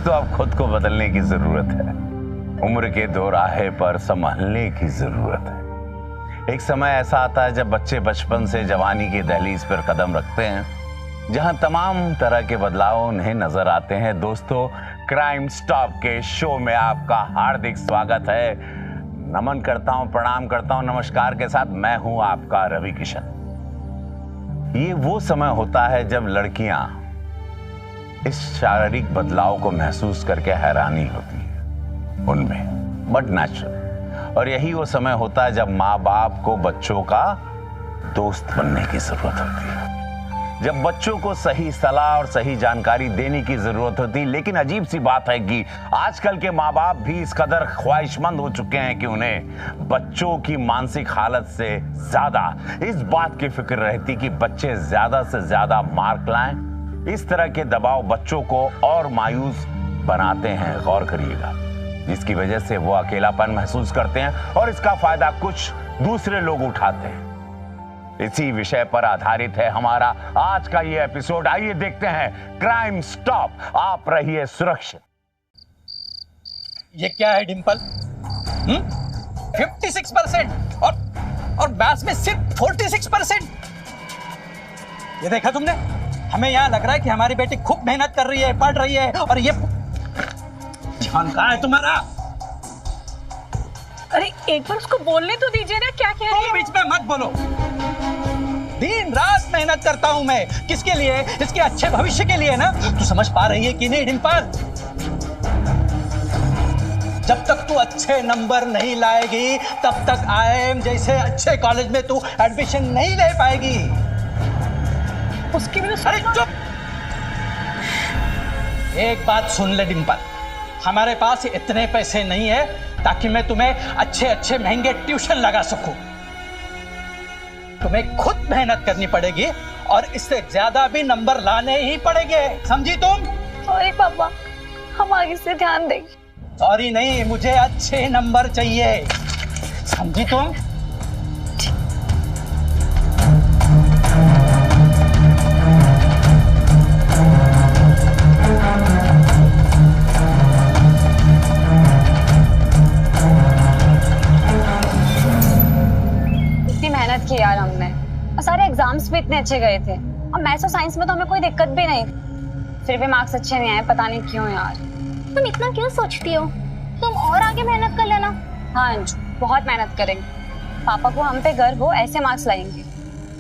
तो अब खुद को बदलने की जरूरत है। उम्र के दोराहे पर संभलने की जरूरत है। एक समय ऐसा आता है जब बच्चे बचपन से जवानी की दहलीज पर कदम रखते हैं, जहां तमाम तरह के बदलाव उन्हें नजर आते हैं। दोस्तों, क्राइम स्टॉप के शो में आपका हार्दिक स्वागत है। नमन करता हूं, प्रणाम करता हूं, नमस्कार के साथ मैं हूं आपका रवि किशन। ये वो समय होता है जब लड़कियां इस शारीरिक बदलाव को महसूस करके हैरानी होती है उनमें, बट नेचुरल। और यही वो समय होता है जब माँ बाप को बच्चों का दोस्त बनने की जरूरत होती है, जब बच्चों को सही सलाह और सही जानकारी देने की जरूरत होती है। लेकिन अजीब सी बात है कि आजकल के माँ बाप भी इस कदर ख्वाहिशमंद हो चुके हैं कि उन्हें बच्चों की मानसिक हालत से ज्यादा इस बात की फिक्र रहती कि बच्चे ज्यादा से ज्यादा मार्क लाएं। इस तरह के दबाव बच्चों को और मायूस बनाते हैं, गौर करिएगा, जिसकी वजह से वो अकेलापन महसूस करते हैं और इसका फायदा कुछ दूसरे लोग उठाते हैं। इसी विषय पर आधारित है हमारा आज का ये एपिसोड। आइए देखते हैं क्राइम स्टॉप, आप रहिए सुरक्षित। ये क्या है डिंपल? 56% और मैथ्स में सिर्फ 46%। ये देखा तुमने? हमें यहाँ लग रहा है कि हमारी बेटी खूब मेहनत कर रही है, पढ़ रही है, और ये ध्यान कहाँ है तुम्हारा? अरे एक बार उसको बोलने तो दीजिए ना, क्या कह रही है? बीच में मत बोलो। दिन रात मेहनत करता हूँ मैं, किसके लिए? इसके अच्छे भविष्य के लिए ना। तू समझ पा रही है कि नहीं डिंपल? जब तक तू अच्छे नंबर नहीं लाएगी तब तक IIM जैसे अच्छे कॉलेज में तू एडमिशन नहीं ले पाएगी। उसकी भी अरे चुप! एक बात सुन ले डिंपल, हमारे पास इतने पैसे नहीं है ताकि मैं तुम्हें अच्छे अच्छे महंगे ट्यूशन लगा सकूं। तुम्हें खुद मेहनत करनी पड़ेगी और इससे ज्यादा भी नंबर लाने ही पड़ेंगे, समझी तुम? सॉरी पापा, हम आगे से ध्यान देंगे। सॉरी नहीं, मुझे अच्छे नंबर चाहिए, समझी तुम? मेहनत की यार हमने, और सारे एग्जाम्स भी इतने अच्छे गए थे, और मैथ्स और साइंस में तो हमें कोई दिक्कत भी नहीं, फिर भी मार्क्स अच्छे नहीं आए, पता नहीं क्यों यार। तुम इतना क्यों सोचती हो? तुम और आगे मेहनत कर लेना। हाँ अंजू, बहुत मेहनत करेंगे। पापा को हम पे गर्व हो, ऐसे मार्क्स लाएंगे।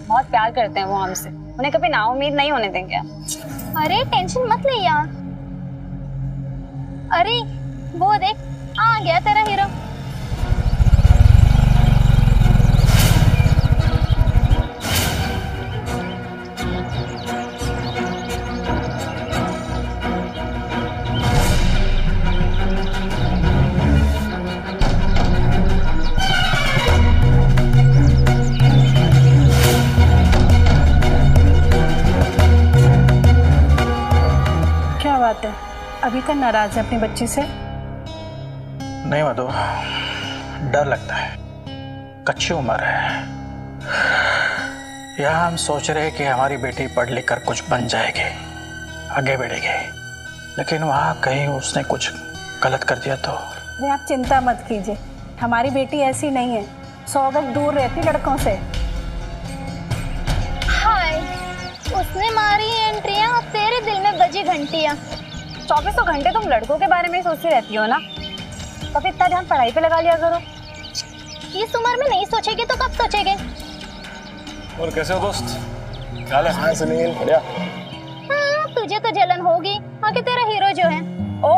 बहुत प्यार करते हैं वो हमसे, उन्हें कभी नाउम्मीद नहीं होने देंगे। अरे टेंशन मत ले यार। अरे वो देख, आ गया तेरा हीरो। अभी तक नाराज है अपनी बच्ची से? नहीं मधु, डर लगता है, कच्ची उम्र है। यहाँ हम सोच रहे हैं कि हमारी बेटी पढ़ लिख कर कुछ बन जाएगी, आगे बढ़ेगी, लेकिन वहाँ कहीं उसने कुछ गलत कर दिया तो? अरे आप चिंता मत कीजिए, हमारी बेटी ऐसी नहीं है, 100 गज दूर रहती लड़कों से। हाय, उसने मारी एंट्रियां, तेरे दिल में बजी घंटियां। 24 घंटे तुम लड़कों के बारे में सोचती रहती हो ना, कभी इतना ध्यान पढ़ाई पे लगा लिया करो। इस उम्र में नहीं सोचेगे तो कब सोचेगे? और कैसे हो दोस्त? क्या हाल है? हाँ सुनील, बढ़िया। हाँ, तुझे तो जलन होगी, आगे तेरा हीरो जो है। ओ,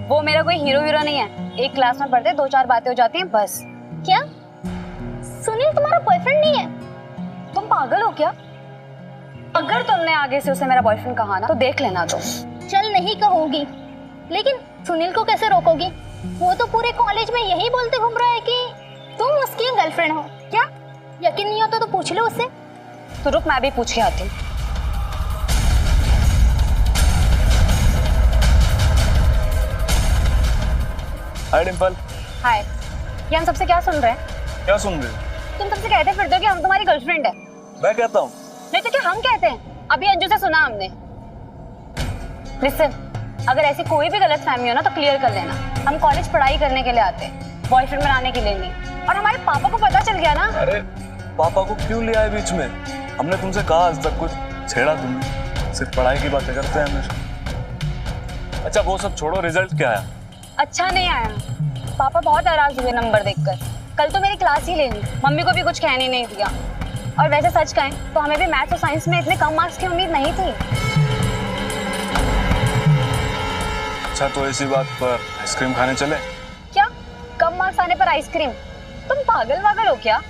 वो मेरा कोई हीरो नहीं है, एक क्लास में पढ़ते 2-4 बातें हो जाती हैं बस। क्या सुनील तुम्हारा बॉयफ्रेंड नहीं है? तुम पागल हो क्या? अगर तुमने आगे से उसे मेरा बॉयफ्रेंड कहा ना तो देख लेना तुम। चल नहीं कहूंगी, लेकिन सुनील को कैसे रोकोगी? वो तो पूरे कॉलेज में यही बोलते घूम रहा है कि तुम उसकी गर्लफ्रेंड हो। क्या यकीन नहीं होता तो पूछ लो उससे। तो रुक, मैं भी पूछ के आती हूँ। हाय डिंपल। हाय। ये हम सबसे क्या सुन रहे हैं? क्या सुन रहे हो? तुम सबसे कहते फिरते हो कि हम तुम्हारी गर्लफ्रेंड है। मैं कहता हूँ। नहीं तो क्या हम कहते हैं? अभी अंजू से सुना हमने। लिसन, अगर ऐसी कोई भी गलत फहमी हो ना तो क्लियर कर लेना। हम कॉलेज पढ़ाई करने के लिए आते हैं, बॉयफ्रेंड बनाने के लिए नहीं। और हमारे पापा को पता चल गया ना। अरे पापा को क्यों लिया है बीच में? हमने तुमसे कहा आज तक कुछ छेड़ा तुमने? सिर्फ पढ़ाई की बातें करते हैं हमेशा। अच्छा वो सब छोड़ो, रिजल्ट क्या आया? अच्छा नहीं आया। पापा बहुत नाराज हुए नंबर देखकर। कल तो मेरी क्लास ही ले ली, मम्मी को भी कुछ कहने नहीं दिया। और वैसे सच कहें तो हमें भी मैथ्स और साइंस में इतने कम मार्क्स की उम्मीद नहीं थी। अच्छा तो इसी बात पर आइसक्रीम खाने चले? क्या कम मार्क्स आने पर आइसक्रीम? तुम पागल वागल हो क्या?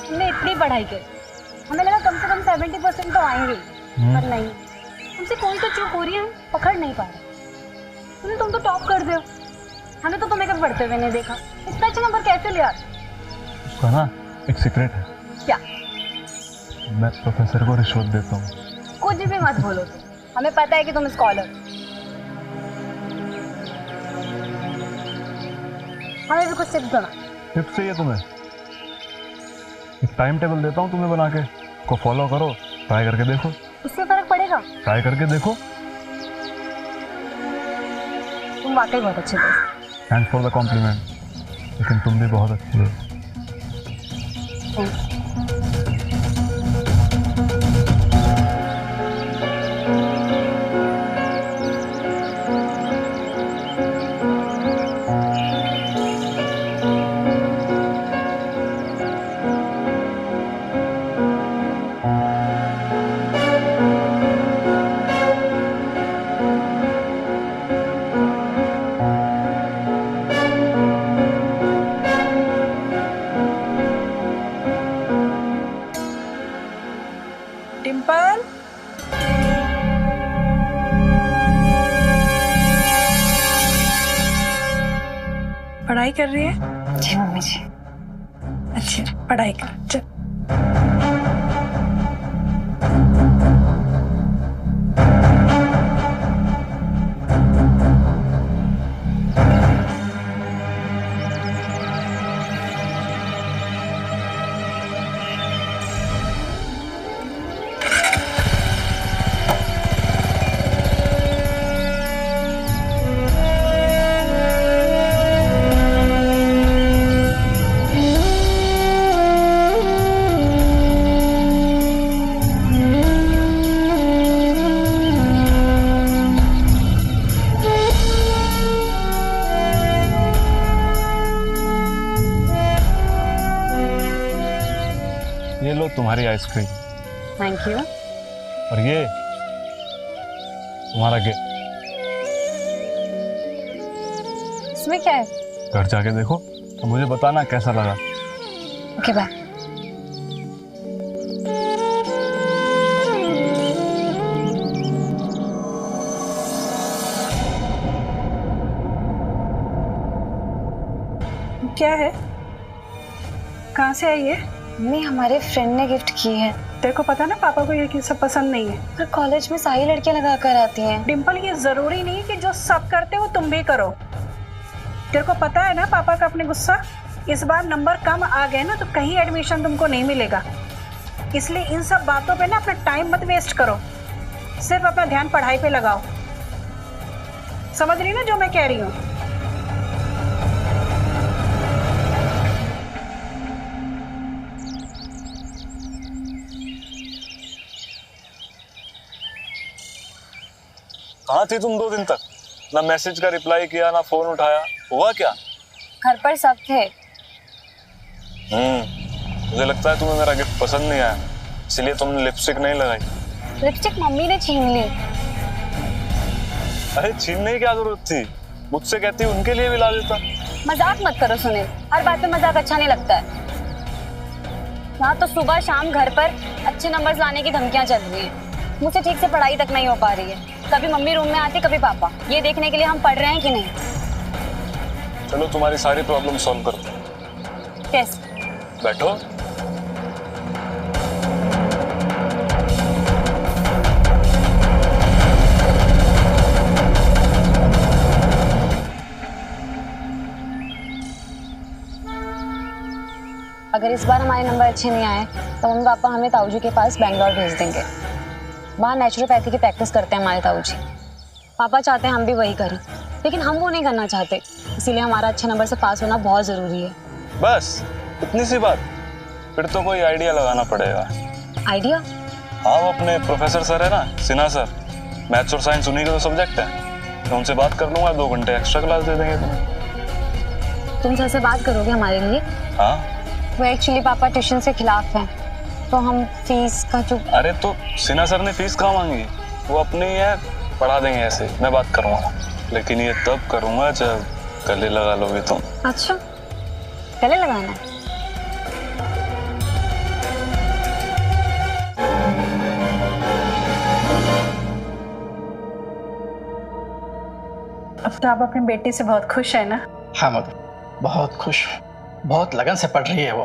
हमने इतनी पढ़ाई की, हमें लगा कम से कम 70% तो आएंगे, पर नहीं। हमसे कोई तो चूक हो रही है, पकड़ नहीं पा रहे। तुम तो टॉप कर दो, हमें तो तुम्हें कभी पढ़ते हुए नहीं देखा। इतना अच्छा नंबर कैसे लिया? उसका ना एक सीक्रेट है। क्या? मैं प्रोफेसर को रिश्वत देता हूँ। कुछ भी मत बोलो तुम, हमें पता है कि तुम स्कॉलर। हमें भी कुछ टिप्स दो ना। टिप्स चाहिए तुम्हें? एक टाइम टेबल देता हूँ तुम्हें बना के, को फॉलो करो, ट्राई करके देखो। इससे फर्क पड़ेगा? ट्राई करके देखो। तुम वाकई बहुत अच्छे थे। थैंक्स फॉर द कॉम्प्लीमेंट, लेकिन तुम भी बहुत अच्छी हो। डिम्पल, पढ़ाई कर रही है? जी मम्मी जी। अच्छा पढ़ाई कर, चल। ये लो तुम्हारी आइसक्रीम, थैंक यू। और ये तुम्हारा गिफ्ट। इसमें क्या है? घर जाके देखो तो मुझे बताना कैसा लगा। Okay bye. क्या है? कहाँ से आई है? मम्मी हमारे फ्रेंड ने गिफ्ट की है। तेरे को पता ना पापा को ये सब पसंद नहीं है। पर कॉलेज में सारी लड़कियां लगा कर आती हैं। डिम्पल, ये जरूरी नहीं कि जो सब करते हो तुम भी करो। तेरे को पता है ना पापा का अपने गुस्सा। इस बार नंबर कम आ गए ना तो कहीं एडमिशन तुमको नहीं मिलेगा। इसलिए इन सब बातों पे ना अपना टाइम मत वेस्ट करो, सिर्फ अपना ध्यान पढ़ाई पे लगाओ। समझ रही ना जो मैं कह रही हूँ? कहाँ थी तुम 2 दिन तक? ना मैसेज का रिप्लाई किया, ना फोन उठाया। हुआ क्या? घर पर सब थे। मुझे लगता है तुम्हें मेरा गिफ्ट पसंद नहीं आया, इसलिए तुमने लिपस्टिक नहीं लगाई। लिपस्टिक मम्मी ने छीन ली। अरे छीनने की क्या जरूरत थी? मुझसे कहती उनके लिए भी ला देता। मजाक मत करो सुनील, हर बात पे मजाक अच्छा नहीं लगता है। यहाँ तो सुबह शाम घर पर अच्छे नंबर्स लाने की धमकियां चल रही हैं। मुझसे ठीक से पढ़ाई तक नहीं हो पा रही है। कभी मम्मी रूम में आती, कभी पापा। ये देखने के लिए हम पढ़ रहे हैं कि नहीं। चलो तुम्हारी सारी प्रॉब्लम सॉल्व करते हैं। कैसे? बैठो। अगर इस बार हमारे नंबर अच्छे नहीं आए तो मम्मी पापा हमें ताऊ जी के पास बैंगलोर भेज देंगे। वहाँ नेचुरोपैथी की प्रैक्टिस करते हैं हमारे ताऊ जी। पापा चाहते हैं हम भी वही करें, लेकिन हम वो नहीं करना चाहते, इसीलिए हमारा अच्छे नंबर से पास होना बहुत ज़रूरी है। बस इतनी सी बात? फिर तो कोई आइडिया लगाना पड़ेगा। आइडिया? हाँ, वो अपने प्रोफेसर सर है ना, सिन्हा सर, मैथ्स और साइंस उन्हीं के तो सब्जेक्ट है। मैं उनसे बात कर लूंगा, 2 घंटे एक्स्ट्रा क्लास दे देंगे तुम्हें। तुम सर से बात करोगे हमारे लिए? हाँ। वो एक्चुअली पापा ट्यूशन से खिलाफ हैं, तो हम फीस का जो... अरे तो सिन्हा सर ने फीस कहाँ मांगी? वो अपनी है, पढ़ा देंगे ऐसे। मैं बात करूँगा, लेकिन ये तब करूँगा जब गले लगा लोगे तुम। अच्छा, गले लगाना है? अब तो आप अपनी बेटी से बहुत खुश है ना? हाँ मधु, बहुत खुश, बहुत लगन से पढ़ रही है वो।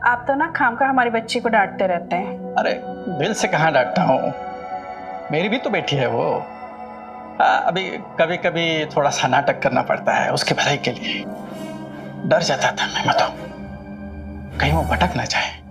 आप तो ना खामखा हमारी बच्ची को डांटते रहते हैं। अरे दिल से कहाँ डांटता हूँ, मेरी भी तो बेटी है वो। अभी कभी कभी थोड़ा सा नाटक करना पड़ता है उसके भलाई के लिए। डर जाता था मैं मधु, कहीं वो भटक ना जाए।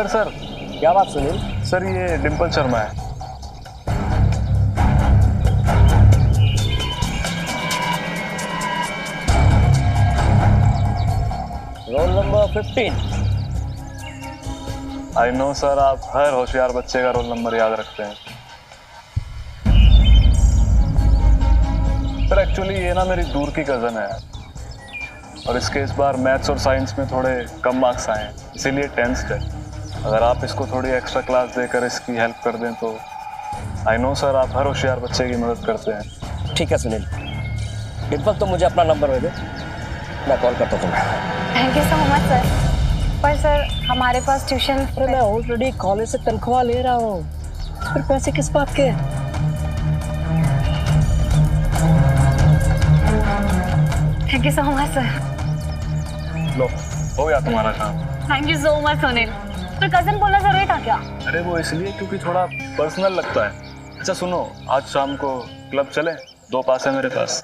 सर क्या बात सुनील? सर ये डिम्पल शर्मा है। Roll number 15। I know sir, आप हर होशियार बच्चे का रोल नंबर याद रखते हैं। सर एक्चुअली ये ना मेरी दूर की कज़न है और इसके इस बार मैथ्स और साइंस में थोड़े कम मार्क्स आए हैं, इसीलिए टेंस्ड है। अगर आप इसको थोड़ी एक्स्ट्रा क्लास देकर इसकी हेल्प कर दें तो। आई नो सर, आप हर होशियार बच्चे की मदद करते हैं। ठीक है सुनील, डिम्पल तुम मुझे अपना नंबर दे दो, मैं कॉल करता हूँ तुम्हें। Thank you so much sir. पर सर हमारे पास ट्यूशन... अरे मैं ऑलरेडी कॉलेज से तनख्वाह ले रहा हूँ, फिर पैसे किस बात के? Thank you so much sir. लो, हो गया तुम्हारा काम। Thank you so much Sunil. पर कजन बोलना जरूरी था क्या? अरे वो इसलिए क्योंकि थोड़ा पर्सनल लगता है। अच्छा सुनो, आज शाम को क्लब चलें, 2 पास है मेरे पास।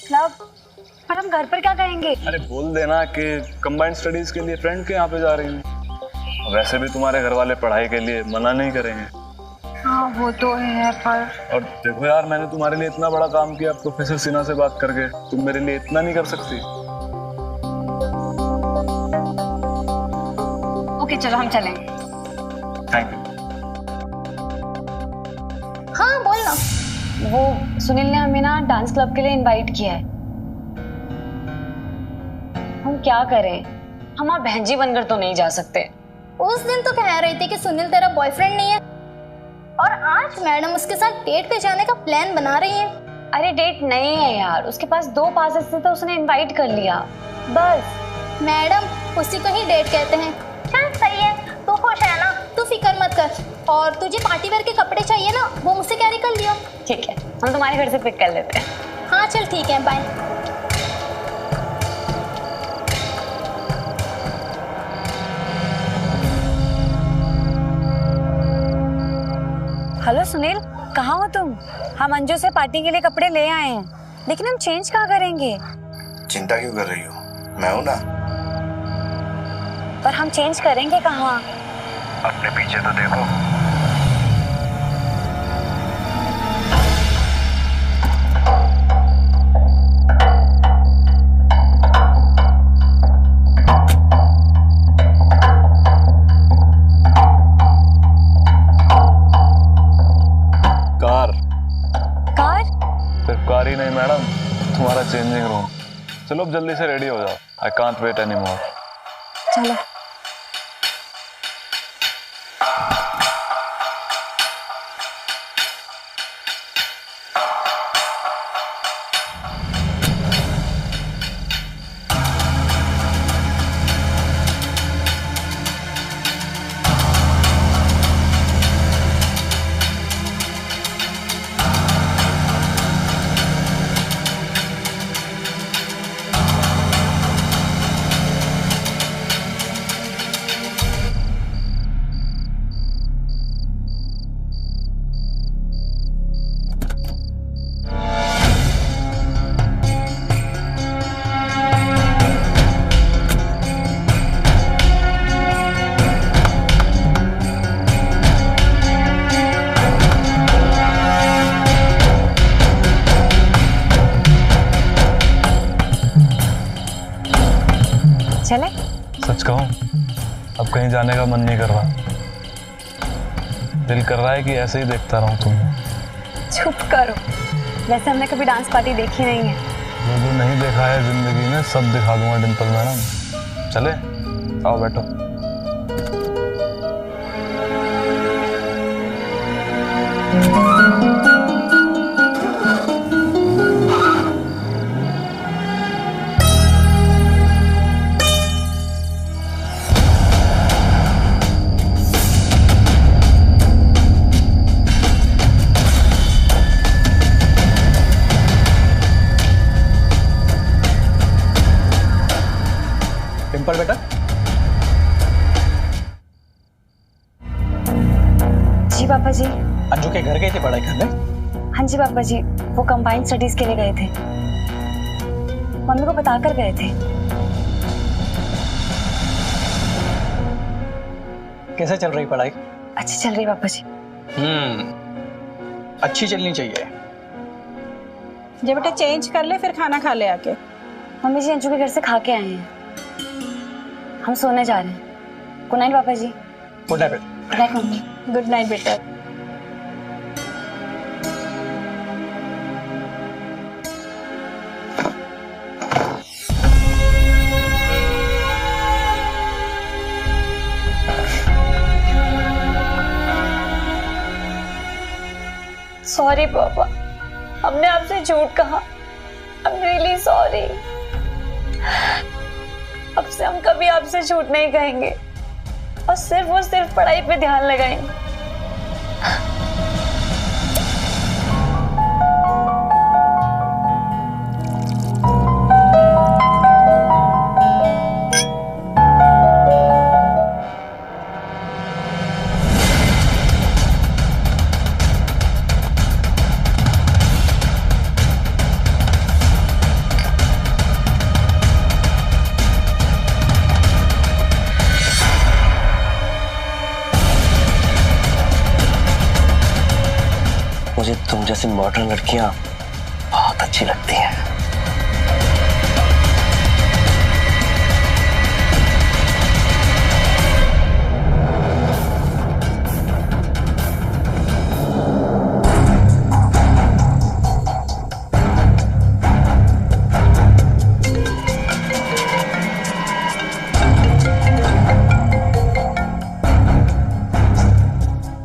क्लब? पर हम घर पर क्या करेंगे? अरे बोल देना कि कंबाइंड स्टडीज के लिए फ्रेंड के यहाँ पे जा रही हूँ। वैसे भी तुम्हारे घर वाले पढ़ाई के लिए मना नहीं करेंगे। हाँ वो तो है, पर... और देखो यार, मैंने तुम्हारे लिए इतना बड़ा काम किया प्रोफेसर सिन्हा से बात करके, तुम मेरे लिए इतना नहीं कर सकती? ओके चलो हम चलेंगे। Thank you. हाँ बोल ना। वो सुनील ने हमें ना डांस क्लब के लिए इनवाइट किया है। हम क्या करें? हम आप बहनजी बनकर तो नहीं जा सकते। उस दिन तो कह रही थी कि सुनील तेरा बॉयफ्रेंड नहीं है, और आज मैडम उसके साथ डेट पे जाने का प्लान बना रही है। अरे डेट नहीं है यार, उसके पास 2 पासेस थे तो उसने इनवाइट कर लिया बस। मैडम उसी को ही डेट कहते हैं। चल सही है, तू खुश है ना, तू फिक्र मत कर। और तुझे पार्टी वेयर के कपड़े चाहिए ना, वो मुझसे कैरी कर लियो। ठीक है, हम तुम्हारे घर से पिक कर लेते हैं। हाँ हाँ चल ठीक है, बाय। हेलो सुनील, कहाँ हो तुम? हम अंजू से पार्टी के लिए कपड़े ले आए हैं, लेकिन हम चेंज कहाँ करेंगे? चिंता क्यों कर रही हो, मैं हूं ना। पर हम चेंज करेंगे कहाँ? अपने पीछे तो देखो। कार? सिर्फ कार ही नहीं मैडम, तुम्हारा चेंजिंग रूम। चलो अब जल्दी से रेडी हो जाओ। I can't wait any more. चलो। चले? सच कहूं, अब कहीं जाने का मन नहीं कर रहा। दिल कर रहा है कि ऐसे ही देखता रहूं तुम्हें। चुप करो, वैसे हमने कभी डांस पार्टी देखी नहीं है। जो नहीं देखा है जिंदगी में सब दिखा दूंगा डिंपल मैडम। चले, आओ बैठो। डिंपल बेटा। जी पापा जी। अंजू के घर गए थे पढ़ाई करने? हाँ जी पापा जी, वो कंबाइंड स्टडीज के लिए गए थे। मम्मी को बताकर गए थे। कैसे चल रही पढ़ाई? अच्छी चल रही पापा जी। अच्छी चलनी चाहिए। जब बेटा चेंज कर ले फिर खाना खा ले आके। मम्मी जी अंजू के घर से खा के आए हैं, हम सोने जा रहे हैं। गुड नाइट पापा जी। Good night. Good night mummy. Good night बेटा। सॉरी पापा, हमने आपसे झूठ कहा। I am really sorry. अब से हम कभी आपसे झूठ नहीं कहेंगे और सिर्फ पढ़ाई पे ध्यान लगाएंगे। मुझे तुम जैसी मॉडर्न लड़कियां बहुत अच्छी लगती हैं।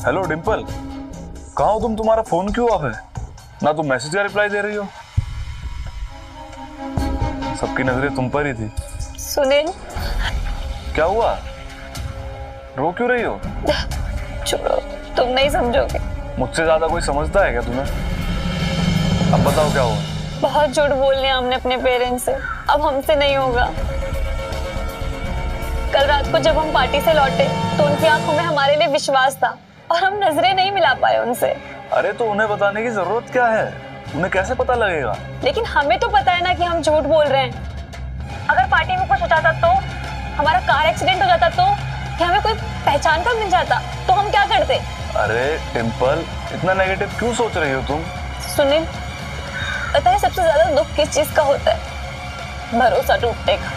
हेलो डिंपल, कहाँ हो तुम? तुम्हारा फोन क्यों ऑफ है? ना तुम मैसेज का रिप्लाई दे रही हो। सबकी नजरें तुम पर ही थी। सुनील, क्या हुआ? रो क्यों रही हो? छोड़ो, तुम नहीं समझोगे। मुझसे ज्यादा कोई समझता है क्या तुम्हें? अब बताओ क्या हुआ? बहुत झूठ बोल लिया हमने अपने पेरेंट्स से, अब हमसे नहीं होगा। कल रात को जब हम पार्टी से लौटे तो उनकी आंखों में हमारे लिए विश्वास था और हम नजरें नहीं मिला पाए उनसे। अरे तो उन्हें बताने की जरूरत क्या है? उन्हें कैसे पता लगेगा? लेकिन हमें तो पता है ना कि हम झूठ बोल रहे हैं। अगर पार्टी में कुछ हो जाता तो, हमारा कार एक्सीडेंट हो जाता तो, कि हमें कोई पहचान कर मिल जाता तो हम क्या करते? अरे डिम्पल, इतना नेगेटिव क्यों सोच रही हो तुम? सुनील, पता है सबसे ज्यादा दुख किस चीज का होता है? भरोसा टूटने का।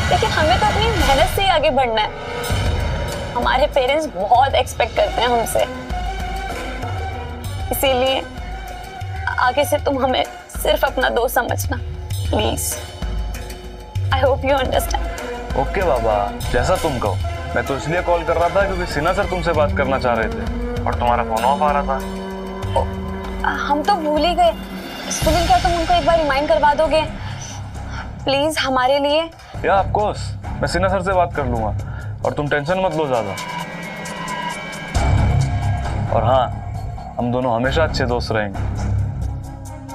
लेकिन हमें तो अपनी मेहनत से ही आगे बढ़ना है। हमारे पेरेंट्स बहुत एक्सपेक्ट करते हैं हमसे, इसीलिए आगे से तुम हमें सिर्फ अपना दोस्त समझना, please. I hope you understand. Okay बाबा, जैसा तुम कहो। मैं तो इसलिए कॉल कर रहा था क्योंकि सिन्हा सर तुमसे बात करना चाह रहे थे और तुम्हारा फोन ऑफ आ रहा था। हम तो भूल ही गए। सुनील, क्या तुम उनको एक बार रिमाइंड करवा दोगे प्लीज हमारे लिए? या ऑफ कोर्स, मैं सिन्हा सर से बात कर लूंगा और तुम टेंशन मत लो ज्यादा। और हाँ, हम दोनों हमेशा अच्छे दोस्त रहेंगे।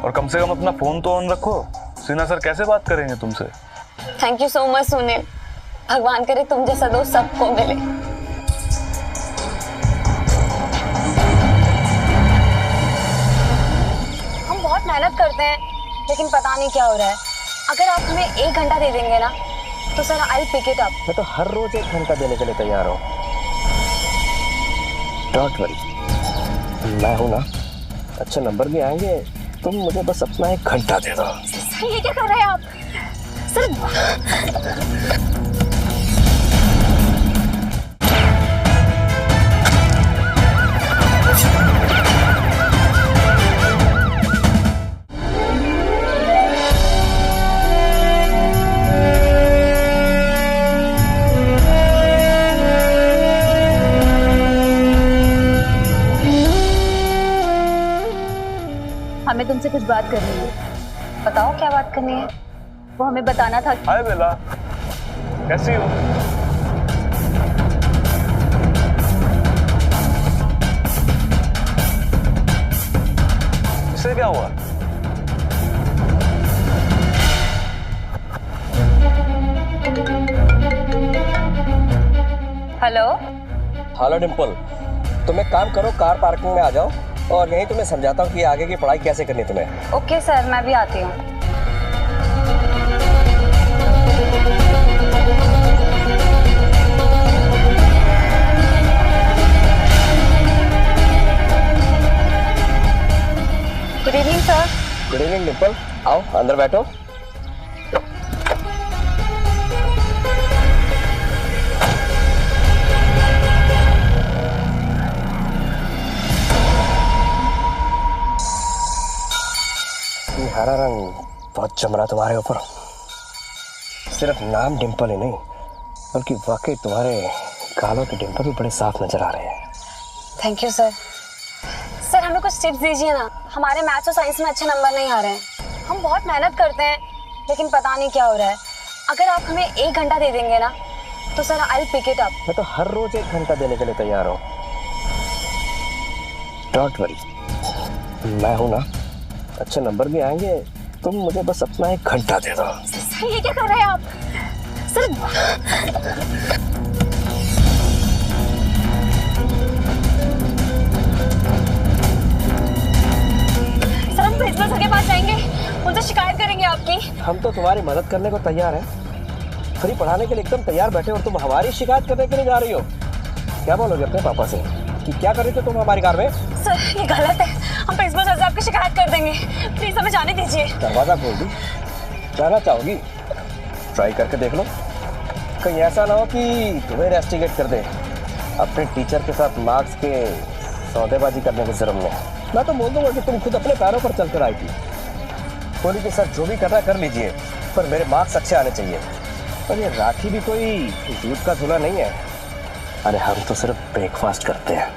और कम से कम अपना फोन तो ऑन रखो, सिन्हा सर कैसे बात करेंगे तुमसे? Thank you so much Sunil. भगवान करे तुम जैसा दोस्त सबको मिले। हम बहुत मेहनत करते हैं लेकिन पता नहीं क्या हो रहा है। अगर आप हमें 1 घंटा दे देंगे ना तो sir I pick it up. मैं तो हर रोज 1 घंटा देने के लिए तैयार हूँ। डोंट वरी, मैं हूं ना। अच्छे नंबर भी आएंगे, तुम मुझे बस अपना 1 घंटा दे दो। सर ये क्या कर रहे हैं आप? सर हमें तुमसे कुछ बात करनी है। बताओ क्या बात करनी है? वो हमें बताना था। हाय बेला, कैसी हो? इससे क्या हुआ? हेलो। हेलो डिम्पल, तुम एक काम करो, कार पार्किंग में आ जाओ और यहीं तुम्हें समझाता हूँ कि आगे की पढ़ाई कैसे करनी है तुम्हें। ओके सर, मैं भी आती हूँ। Good evening sir. Good evening Dimple, आओ अंदर बैठो। हरा रंग बहुत जम रहा तुम्हारे ऊपर। सिर्फ नाम डिम्पल ही नहीं बल्कि वाकई तुम्हारे गालों के डिम्पल भी बड़े साफ नजर आ रहे हैं। Thank you sir. सर हमें कुछ टिप्स दीजिए ना, हमारे मैथ्स और साइंस में अच्छे नंबर नहीं आ रहे हैं। हम बहुत मेहनत करते हैं लेकिन पता नहीं क्या हो रहा है। अगर आप हमें 1 घंटा दे देंगे ना तो sir I pick it up. मैं तो हर रोज 1 घंटा देने के लिए तैयार हूँ। डोंट वरी, मैं हूं ना। अच्छे नंबर भी आएंगे, तुम मुझे बस अपना 1 घंटा दे दो। सर ये क्या कर रहे हैं आप? सर हम प्रिंसिपल सर के पास जाएंगे, उनसे शिकायत करेंगे आपकी। हम तो तुम्हारी मदद करने को तैयार हैं। फ्री पढ़ाने के लिए एकदम तैयार बैठे और तुम हमारी शिकायत करने के लिए जा रही हो। क्या बोलोगे अपने पापा से कि क्या कर रहे थे तुम हमारी कार में? सर ये गलत है, हम प्रिंसिपल सर से आपकी शिकायत कर देंगे। प्लीज हमें जाने दीजिए। दरवाजा खोल दी, जाना चाहोगी? ट्राई करके देख लो, कहीं ऐसा ना हो कि तुम्हें रेस्टिगेट कर दे अपने टीचर के साथ मार्क्स के सौदेबाजी करने के जुर्म में। मैं तो बोल दूंगा कि तुम खुद अपने पैरों पर चलकर आई थी। बोली कि सर जो भी करना कर लीजिए पर मेरे मार्क्स अच्छे आने चाहिए। पर ये राखी भी कोई दूध का झूला नहीं है। अरे हम तो सिर्फ ब्रेकफास्ट करते हैं,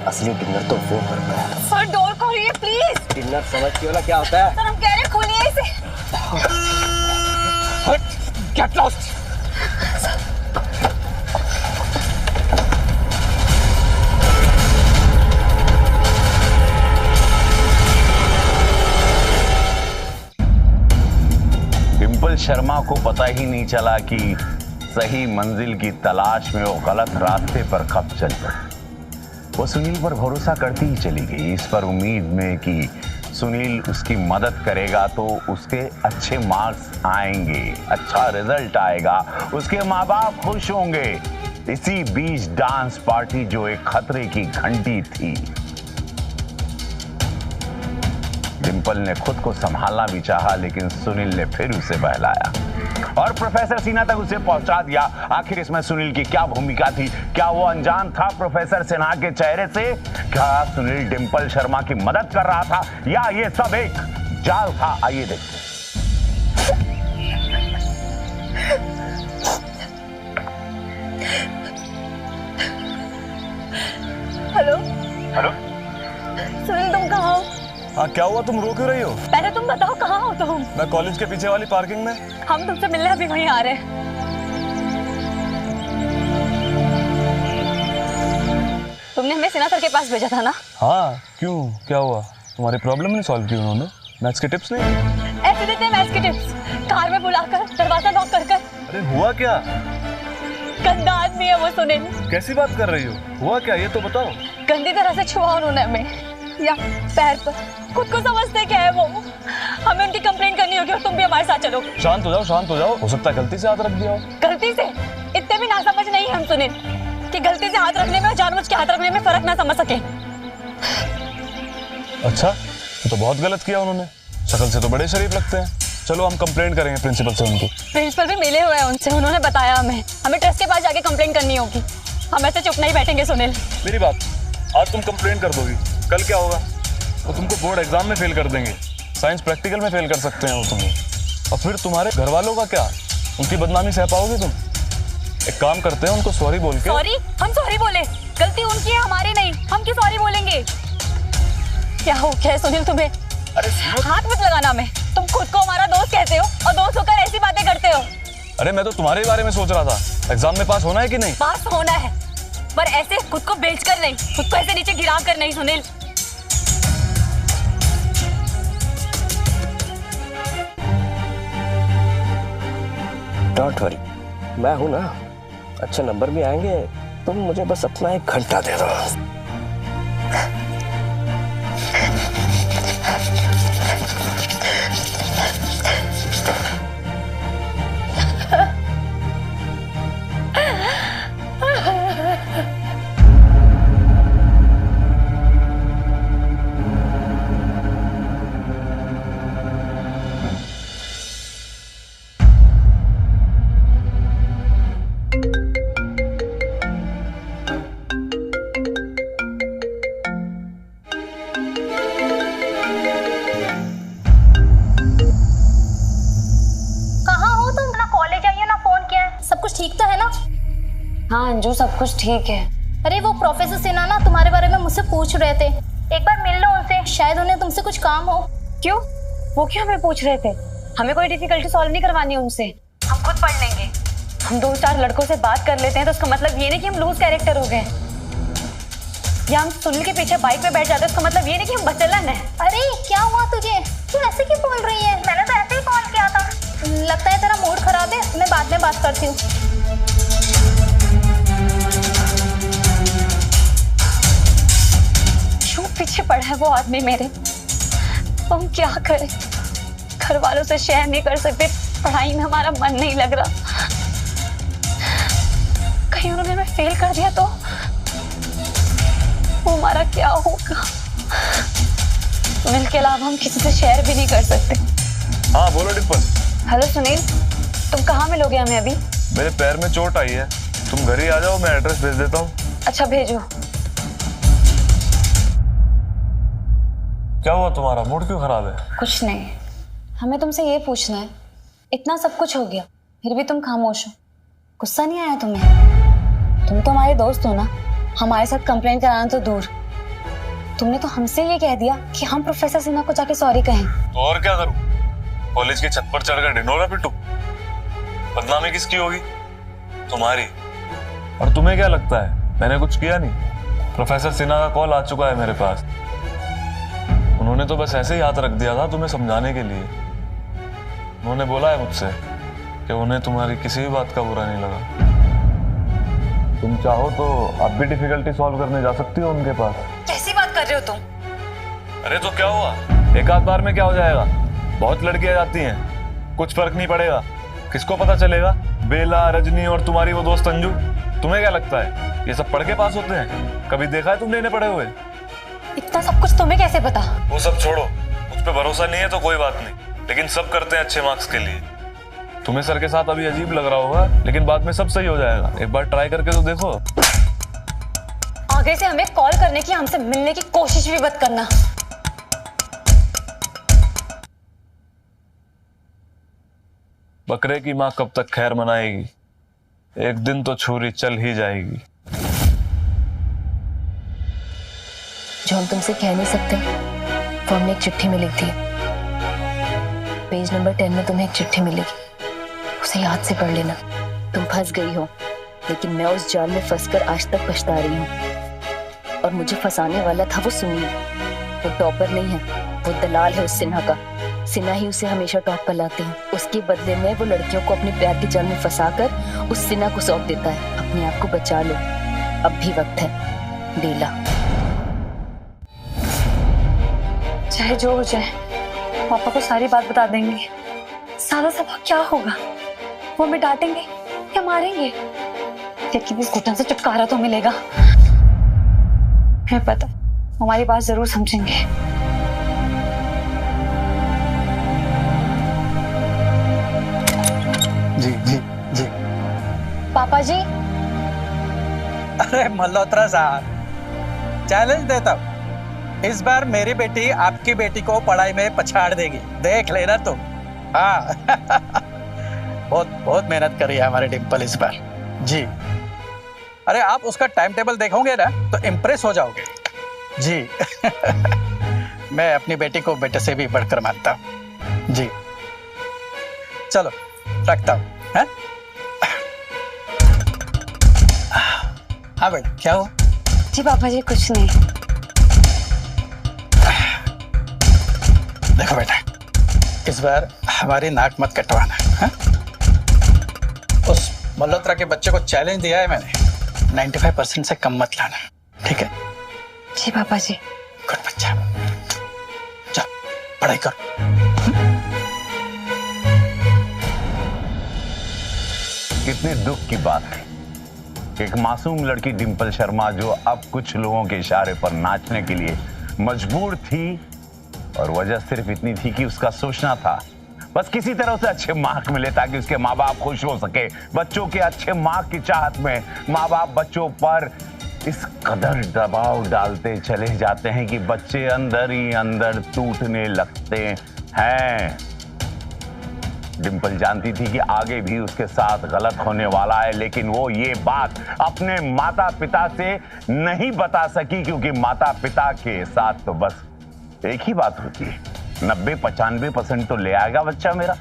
असली डिनर तो वो करता है। सर डोर खोलिए प्लीज। डिनर समझती हो ना क्या होता है? सर हम कह रहे हैं खोलिए इसे। Get lost. शर्मा को पता ही नहीं चला कि सही मंजिल की तलाश में वो गलत रास्ते पर कब चल पड़ी। वो सुनील पर भरोसा करती ही चली गई, इस पर उम्मीद में कि सुनील उसकी मदद करेगा तो उसके अच्छे मार्क्स आएंगे, अच्छा रिजल्ट आएगा, उसके माँ बाप खुश होंगे। इसी बीच डांस पार्टी जो एक खतरे की घंटी थी, डिंपल ने खुद को संभालना भी चाहा, लेकिन सुनील ने फिर उसे बहलाया और प्रोफेसर सिन्हा तक उसे पहुंचा दिया। आखिर इसमें सुनील की क्या भूमिका थी? क्या वो अनजान था प्रोफेसर सिन्हा के चेहरे से? क्या सुनील डिंपल शर्मा की मदद कर रहा था या ये सब एक जाल था? आइए देखते हैं। Hello hello. सुनील, तुम कहाँ हो? हाँ, क्या हुआ? तुम रो क्यों रही हो? पहले तुम बताओ कहाँ हो तुम? मैं कॉलेज के पीछे वाली पार्किंग में। हम तुमसे मिलने अभी वहीं आ रहे हैं। तुमने हमें सिन्हा सर के पास भेजा था ना? हाँ, क्यों? क्या हुआ? तुम्हारी प्रॉब्लम नहीं सॉल्व की उन्होंने? मैथ्स के टिप्स नहीं? ऐसे देते हैं मैथ्स के टिप्स, कार में बुलाकर, दरवाजा नॉक कर कर। अरे हुआ क्या? गंदा आदमी है वो सुनील। कैसी बात कर रही हो? हुआ क्या, ये तो बताओ। गंदी तरह से छुआ उन्होंने हमें, या पैर पर। खुद को समझते क्या है वो? हमें उनकी कंप्लेंट करनी होगी और तुम भी हमारे साथ चलोगे। शांत हो जाओ, शांत हो जाओ। हो सकता है गलती से हाथ रख दिया हो। गलती से? इतने भी नासमझ नहीं है हम सुनील कि गलती से हाथ रखने में और जानबूझ के हाथ रखने में फर्क ना समझ सके। अच्छा, तो बहुत गलत किया उन्होंने। शक्ल से तो बड़े शरीफ लगते हैं। चलो हम कंप्लेंट करेंगे प्रिंसिपल से उनकी। प्रिंसिपल भी मिले हुए हैं उनसे, उन्होंने बताया हमें ट्रस्ट के पास जाके कंप्लेंट करनी होगी। हम ऐसे चुप नहीं बैठेंगे सुनील। मेरी बात, आज तुम कंप्लेंट कर दोगी, कल क्या होगा? वो तुमको बोर्ड एग्जाम में फेल कर देंगे, साइंस प्रैक्टिकल में फेल कर सकते हैं वो तुम्हें। और फिर तुम्हारे घर वालों का क्या? उनकी बदनामी सह पाओगे तुम? एक काम करते हैं, उनको सॉरी बोल के। सॉरी? हम सॉरी बोले? गलती उनकी है, हमारी नहीं। हम क्यों सॉरी बोलेंगे? क्या हो गया है सुनील तुम्हें? अरे हाथ मत लगाना हमें। तुम खुद को हमारा दोस्त कहते हो और दोस्त होकर ऐसी बातें करते हो। अरे मैं तो तुम्हारे बारे में सोच रहा था। एग्जाम में पास होना है कि नहीं? पास होना है, पर ऐसे खुद को बेचकर नहीं, खुद को ऐसे नीचे गिरा कर नहीं सुनील। डोंट वरी, मैं हूं ना। अच्छे नंबर भी आएंगे, तुम मुझे बस अपना 1 घंटा दे दो। ठीक तो है ना? हाँ अंजू, सब कुछ ठीक है। अरे वो प्रोफेसर सिन्हा ना तुम्हारे बारे में मुझसे पूछ रहे थे, एक बार मिल लो उनसे, शायद उन्हें तुमसे कुछ काम हो। क्यों? वो क्यों हमें पूछ रहे थे? हमें कोई डिफिकल्टी सॉल्व नहीं करवानी उनसे, हम खुद पढ़ लेंगे। हम 2-4 लड़कों से बात कर लेते हैं तो उसका मतलब ये नहीं कि हम लूज कैरेक्टर हो गए, या हम सुनील के पीछे बाइक पे बैठ जाते हैं उसका मतलब ये नहीं कि हम बचलन है। अरे क्या हुआ तुझे? तू ऐसे क्यों बोल रही है? मैंने तो ऐसे ही कॉल किया था। लगता है तेरा मूड खराब है, मैं बाद में बात करती हूँ। क्यों पीछे पड़ा है वो आदमी मेरे? हम क्या करें? घर वालों से शेयर नहीं कर सकते, पढ़ाई में हमारा मन नहीं लग रहा, कहीं उन्होंने हमें फेल कर दिया तो वो हमारा क्या होगा? सुनील के अलावा हम किसी से शेयर भी नहीं कर सकते। हाँ बोलो डिम्पल। हेलो सुनील, तुम कहाँ मिलोगे हमें अभी? मेरे पैर में चोट आई है, तुम घर ही आ जाओ, मैं एड्रेस भेज देता हूँ। अच्छा भेजो। क्या हुआ तुम्हारा, मूड क्यों खराब है? कुछ नहीं, हमें तुमसे ये पूछना है, इतना सब कुछ हो गया फिर भी तुम खामोश हो, गुस्सा नहीं आया तुम्हें? तुम तो हमारे दोस्त हो ना, हमारे साथ कंप्लेंट कराना तो दूर, तुमने तो हमसे ये कह दिया कि हम प्रोफेसर सिन्हा को जाके सॉरी कहें। तो और क्या करूं? कॉलेज की छत पर चढ़कर ढिंढोरा पिटूं? बदनामी किसकी होगी? तुम्हारी। और तुम्हें क्या लगता है मैंने कुछ किया नहीं? प्रोफेसर सिन्हा का कॉल आ चुका है मेरे पास, उन्होंने तो बस ऐसे ही हाथ रख दिया था तुम्हें समझाने के लिए। उन्होंने बोला है मुझसे कि उन्हें तुम्हारी किसी भी बात का बुरा नहीं लगा। तुम चाहो तो अब भी डिफिकल्टी सॉल्व करने जा सकती हो उनके पास। कैसी बात कर रहे हो तुम? अरे तो क्या हुआ, एक आध बार में क्या हो जाएगा? बहुत लड़कियां जाती हैं, कुछ फर्क नहीं पड़ेगा। किसको पता चलेगा? बेला, रजनी और तुम्हारी वो दोस्त अंजू। तुम्हें क्या लगता है ये सब पढ़ के पास होते हैं? कभी देखा है तुमने इन्हें पढ़े हुए? इतना सब कुछ तुम्हें कैसे पता? वो सब छोड़ो, मुझ पे भरोसा नहीं है तो कोई बात नहीं, लेकिन सब करते हैं अच्छे मार्क्स के लिए। तुम्हें सर के साथ अभी अजीब लग रहा होगा, लेकिन बाद में सब सही हो जाएगा। एक बार ट्राई करके तो देखो। आगे से हमें कॉल करने की, हमसे मिलने की कोशिश भी मत करना। बकरे की माँ कब तक खैर मनाएगी? एक दिन तो छुरी चल ही जाएगी। जो हम तुमसे कह नहीं सकते वो हमने एक चिट्ठी में लिख दी। पेज नंबर 10 में तुम्हें एक चिट्ठी मिलेगी, उसे याद से पढ़ लेना। तुम फंस गई हो, लेकिन मैं उस जाल में फंसकर आज तक पछता रही हूँ। और मुझे फंसाने वाला था वो सुनील। वो टॉपर नहीं है, वो दलाल है उस सिन्हा का। सिन्हा ही उसे हमेशा टॉप पर लाते हैं। उसके बदले में वो लड़कियों को अपने प्यार के जाल में फंसाकर उस सिन्हा को सौंप देता है। अपने आप को बचा लो, अब भी वक्त है। बेला। चाहे जो हो जाए, पापा को सारी बात बता देंगे। सादा सादा क्या होगा? वो हमें डांटेंगे या मारेंगे, लेकिन इस घुटन से छुटकारा तो मिलेगा। है पता, हमारी बात जरूर समझेंगे। जी जी जी। पापा जी। अरे मल्होत्रा साहब, चैलेंज देता हूँ, इस बार मेरी बेटी आपकी बेटी को पढ़ाई में पछाड़ देगी, देख लेना तुम। हाँ बहुत बहुत मेहनत करी है हमारे डिम्पल इस बार। जी, अरे आप उसका टाइम टेबल देखोगे ना तो इम्प्रेस हो जाओगे। जी मैं अपनी बेटी को बेटे से भी बढ़कर मानता हूँ। जी चलो रखता हूँ। हाँ बेटा, क्या हुआ? जी पापा जी कुछ नहीं। देखो बेटा, इस बार हमारी नाक मत कटवाना। हा? उस मल्होत्रा के बच्चे को चैलेंज दिया है मैंने, 95% से कम मत लाना, ठीक है? जी पापा जी। गुड बच्चा, चल पढ़ाई करो। कितने दुख की बात है, एक मासूम लड़की डिम्पल शर्मा जो अब कुछ लोगों के इशारे पर नाचने के लिए मजबूर थी, और वजह सिर्फ इतनी थी कि उसका सोचना था बस किसी तरह उसे अच्छे मार्क मिले ताकि उसके माँ बाप खुश हो सके। बच्चों के अच्छे मार्क की चाहत में माँ बाप बच्चों पर इस कदर दबाव डालते चले जाते हैं कि बच्चे अंदर ही अंदर टूटने लगते हैं। डिम्पल जानती थी कि आगे भी उसके साथ गलत होने वाला है, लेकिन वो ये बात अपने माता पिता से नहीं बता सकी, क्योंकि माता पिता के साथ तो बस एक ही बात होती है, 90-95% तो ले आएगा बच्चा मेरा,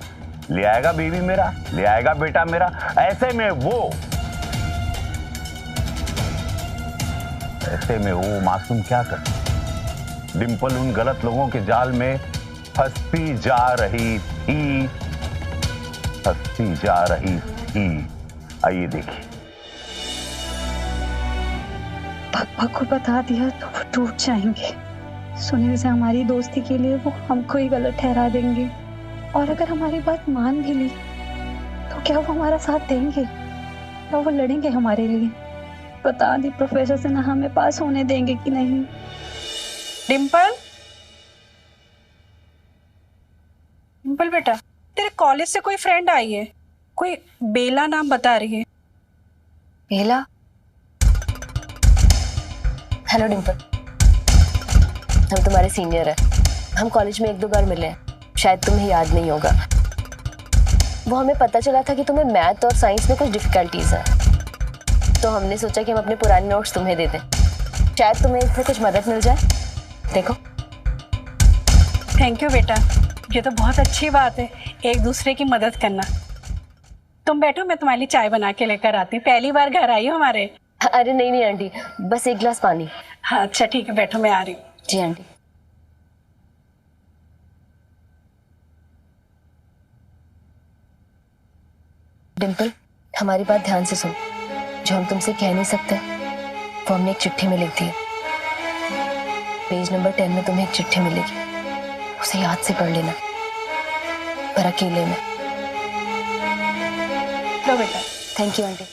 ले आएगा बेबी मेरा, ले आएगा बेटा मेरा। ऐसे में वो मासूम क्या करे? डिम्पल उन गलत लोगों के जाल में फंसती जा रही थी, फंसती जा रही थी। आइए देखिए। पापा को बता दिया तो वो टूट जाएंगे। सुनील से हमारी दोस्ती के लिए वो हमको ही गलत ठहरा देंगे, और अगर हमारी बात मान भी ली तो क्या वो हमारा साथ देंगे या वो लड़ेंगे हमारे लिए? पता नहीं प्रोफेसर से ना हमें पास होने देंगे कि नहीं। डिम्पल, डिम्पल बेटा, तेरे कॉलेज से कोई फ्रेंड आई है, कोई बेला नाम बता रही है। बेला? हेलो डिम्पल, हम तुम्हारे सीनियर हैं। हम कॉलेज में 1-2 बार मिले हैं, शायद तुम्हें याद नहीं होगा। वो हमें पता चला था कि तुम्हें मैथ और साइंस में कुछ डिफिकल्टीज हैं, तो हमने सोचा कि हम अपने पुराने नोट्स तुम्हें दे दें, शायद तुम्हें इससे कुछ मदद मिल जाए। देखो। थैंक यू बेटा, ये तो बहुत अच्छी बात है, एक दूसरे की मदद करना। तुम बैठो, मैं तुम्हारे लिए चाय बना के लेकर आती हूँ। पहली बार घर आई हो हमारे। अरे नहीं आंटी, बस 1 गिलास पानी। हाँ अच्छा ठीक है, बैठो मैं आ रही हूँ। जी आंटी। डिम्पल, हमारी बात ध्यान से सुन। जो हम तुमसे कह नहीं सकते वो हमने एक चिट्ठी में लिख दी है। पेज नंबर 10 में तुम्हें एक चिट्ठी मिलेगी, उसे याद से पढ़ लेना, पर अकेले में। लो बेटा। Thank you aunty.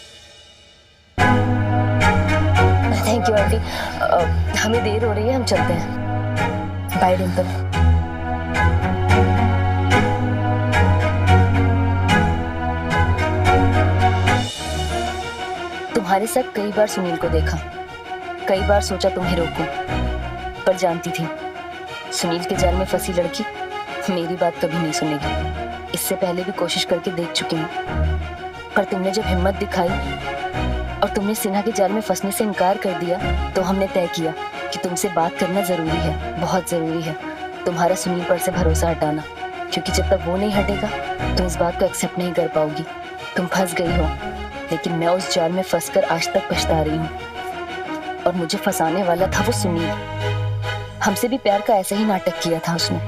Thank you aunty. हमें देर हो रही है, हम चलते हैं। बाय डिम्पल। तुम्हारे साथ कई बार सुनील को देखा, कई बार सोचा तुम्हें रोकूं, पर जानती थी सुनील के जाल में फंसी लड़की मेरी बात कभी नहीं सुनेगी। इससे पहले भी कोशिश करके देख चुकी हूँ, पर तुमने जब हिम्मत दिखाई और तुमने सिन्हा के जाल में फंसने से इनकार कर दिया, तो हमने तय किया कि तुमसे बात करना जरूरी है, बहुत जरूरी है। तुम्हारा सुनील पर से भरोसा हटाना, क्योंकि जब तक वो नहीं हटेगा तुम इस बात को एक्सेप्ट नहीं कर पाओगी। तुम फंस गई हो, लेकिन मैं उस जाल में फंसकर आज तक पछता रही हूँ, और मुझे फंसाने वाला था वो सुनील। हमसे भी प्यार का ऐसा ही नाटक किया था उसने।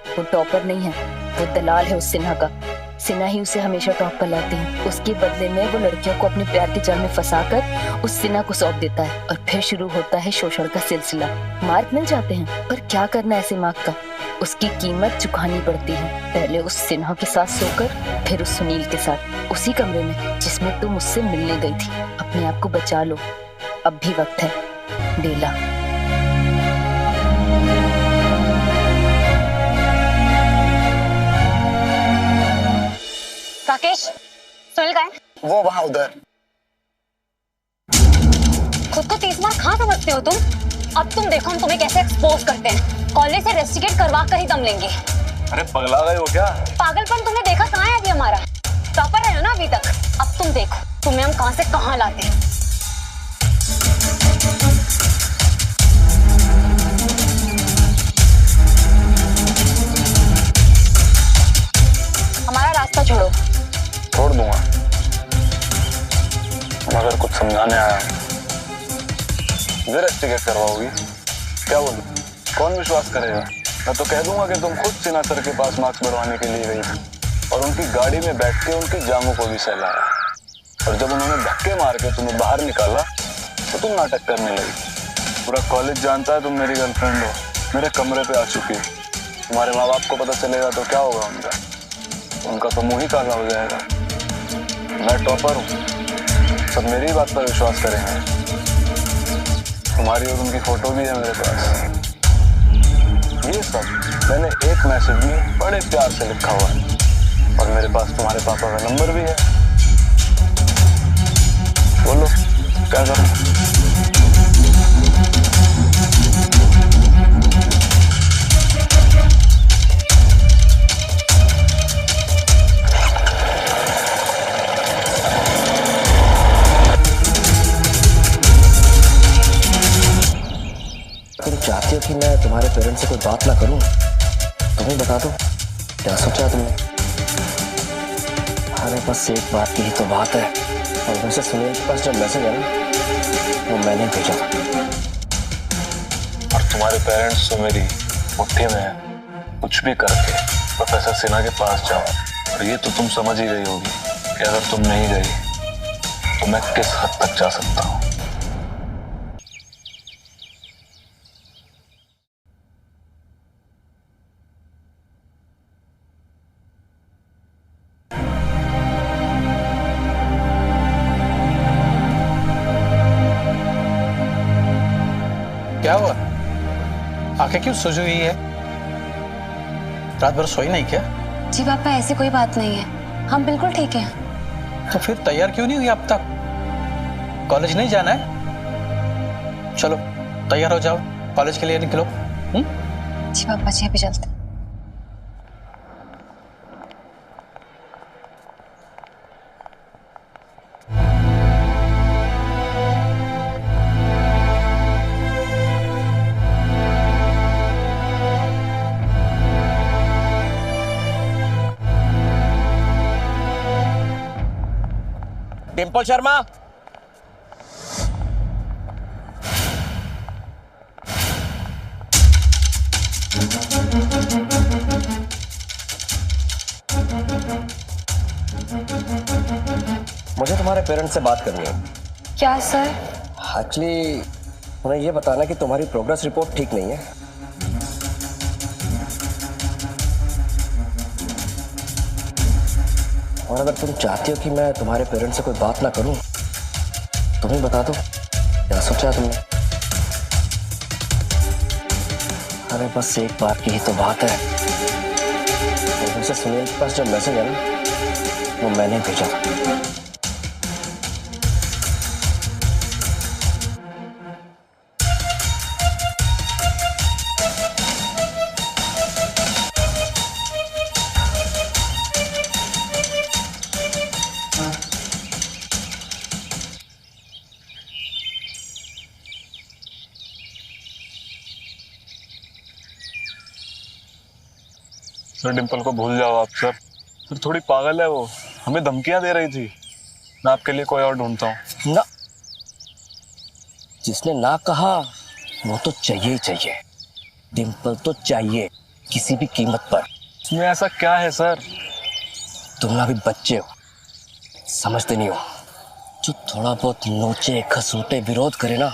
वो टॉपर नहीं है, वो दलाल है उस सिन्हा का। सिन्हा ही उसे हमेशा टॉप पर लाती है। उसके बदले में वो लड़कियों को अपने प्यार के जाल में फंसाकर उस सिन्हा को सौंप देता है, और फिर शुरू होता है शोषण का सिलसिला। मार्क मिल जाते हैं, पर क्या करना ऐसे मार्क का? उसकी कीमत चुकानी पड़ती है। पहले उस सिन्हा के साथ सोकर, फिर उस सुनील के साथ, उसी कमरे में जिसमें तुम उससे मिलने गई थी। अपने आप को बचा लो, अब भी वक्त है। बेला। राकेश, सुनील कहाँ है? वो वहां उधर। खुद को 30 मार कहाँ समझते हो तुम? अब तुम देखो हम तुम्हें कैसे एक्सपोज करते हैं। कॉलेज से रेस्टिकेट करवा कर ही दम लेंगे। अरे पगला गए हो क्या? पागलपन तुमने देखा कहाँ है अभी हमारा? टॉपर रहे हो ना अभी तक। अब तुम देखो तुम्हें हम कहाँ से कहाँ लाते हैं। हमारा रास्ता छोड़ो। छोड़ दूंगा, मगर कुछ समझाने आया हूँ। रेस्टिकेट करवाओगी? क्या बोलूं? कौन विश्वास करेगा? मैं तो कह दूंगा कि तुम खुद सिन्हा सर के पास मार्क्स बढ़वाने के लिए गई थी, और उनकी गाड़ी में बैठ के उनकी जांघों को भी सहलाया, और जब उन्होंने धक्के मार के तुम्हें बाहर निकाला तो तुम नाटक करने लगी। पूरा कॉलेज जानता है तुम मेरी गर्लफ्रेंड हो। मेरे कमरे पे आ चुकी हो। तुम्हारे माँ बाप को पता चलेगा तो क्या होगा उनका तो मुंह ही काला हो जाएगा। मैं टॉपर हूँ, सब मेरी बात पर विश्वास करेंगे। तुम्हारी और उनकी फोटो भी है मेरे पास। ये सब मैंने एक मैसेज में बड़े प्यार से लिखा हुआ है, और मेरे पास तुम्हारे पापा का नंबर भी है। बोलो क्या करूं? तुम चाहती हो कि मैं तुम्हारे पेरेंट्स से कोई बात ना करूं? तुम्हें बता दो, क्या सोचा तुमने? अरे बस एक बात की ही तो बात है। और वैसे सुनील के पास जो मैसेज है ना, वो मैंने भेजा था। और तुम्हारे पेरेंट्स तो मेरी मुट्ठी में है। कुछ भी करके प्रोफेसर सिन्हा के पास जाओ, और ये तो तुम समझ ही गई होगी कि अगर तुम नहीं गई तो मैं किस हद तक जा सकता हूँ। क्या हुआ? आंखें क्यों सूजी हुई है? रात भर सोई नहीं क्या? जी पापा, ऐसी कोई बात नहीं है, हम बिल्कुल ठीक हैं। तो फिर तैयार क्यों नहीं हुई अब तक? कॉलेज नहीं जाना है? चलो तैयार हो जाओ, कॉलेज के लिए निकलो। जी पापा जी, अभी चलते। डिम्पल शर्मा, मुझे तुम्हारे पेरेंट्स से बात करनी है। क्या सर? एक्चुअली उन्हें ये बताना कि तुम्हारी प्रोग्रेस रिपोर्ट ठीक नहीं है। और अगर तुम चाहती हो कि मैं तुम्हारे पेरेंट्स से कोई बात ना करूं, तुम ही बता दो, क्या सोचा तुमने? अरे बस एक बार की ही तो बात है। तुमसे सुनील के पास जो मैसेज है ना, वो मैंने भेजा था। सर डिम्पल को भूल जाओ आप सर। सर थोड़ी पागल है वो, हमें धमकियां दे रही थी। मैं आपके लिए कोई और ढूंढता हूँ। ना, जिसने ना कहा वो तो चाहिए ही चाहिए। डिम्पल तो चाहिए किसी भी कीमत पर। इसमें ऐसा क्या है सर? तुम ना भी बच्चे हो, समझते नहीं हो। जो थोड़ा बहुत नोचे खसूटे विरोध करे ना,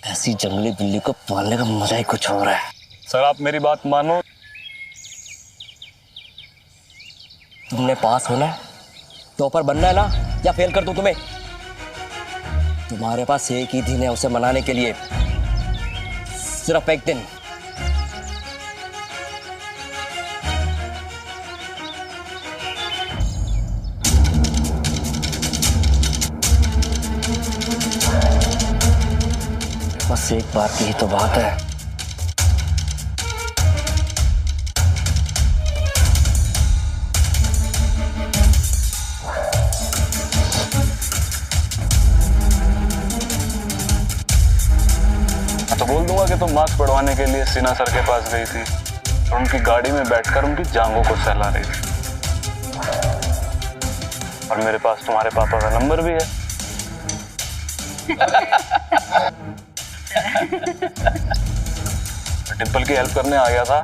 ऐसी जंगली बिल्ली को पालने का मजा ही कुछ और है। सर आप मेरी बात मानो। तुमने पास होना है, टॉपर बनना है ना, या फेल कर दूं तुम्हें? तुम्हारे पास एक ही दिन है उसे मनाने के लिए, सिर्फ एक दिन। बस एक बार की ही तो बात है। तो बोल दूंगा कि तुम मार्क्स बढ़वाने के लिए सिन्हा सर के पास गई थी और उनकी गाड़ी में बैठकर उनकी जांघों को सहला रही थी। और मेरे पास तुम्हारे पापा का नंबर भी है। डिम्पल की हेल्प करने आ गया था।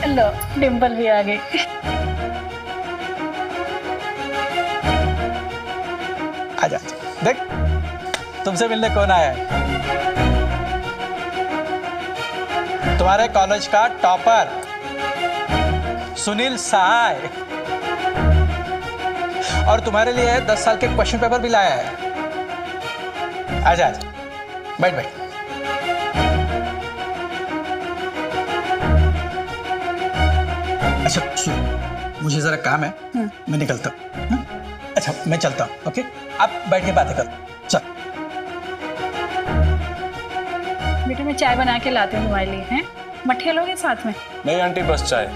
लो, डिम्पल भी आ गई। आजा, देख तुमसे मिलने कौन आया है? तुम्हारे कॉलेज का टॉपर सुनील सहाय, और तुम्हारे लिए 10 साल के क्वेश्चन पेपर भी लाया है। आजा आजा, बैठ बैठ। अच्छा सुन, मुझे जरा काम है, मैं निकलता हूँ। अच्छा मैं चलता हूँ, ओके? आप बैठ के बातें करो, चल। बेटा मैं चाय बना के लाती हूँ तुम्हारे लिए, हैं? मट्ठे लोगे साथ में? नहीं आंटी, बस चाय।